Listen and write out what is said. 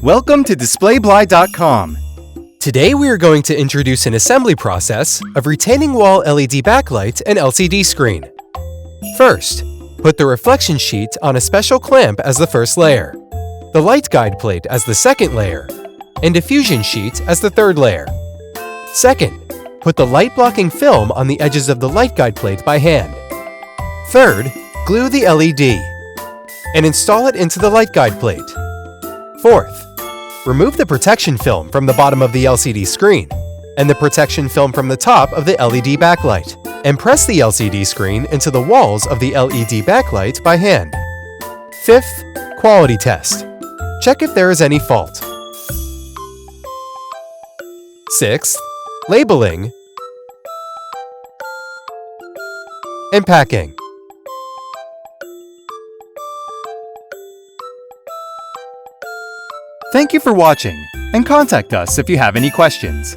Welcome to DisplayBly.com. Today we are going to introduce an assembly process of retaining wall LED backlight and LCD screen. First, put the reflection sheet on a special clamp as the first layer, the light guide plate as the second layer, and diffusion sheet as the third layer. Second, put the light blocking film on the edges of the light guide plate by hand. Third, glue the LED and install it into the light guide plate. Fourth, remove the protection film from the bottom of the LCD screen and the protection film from the top of the LED backlight, and press the LCD screen into the walls of the LED backlight by hand. Fifth, quality test. Check if there is any fault. Sixth, labeling and packing. Thank you for watching, and contact us if you have any questions.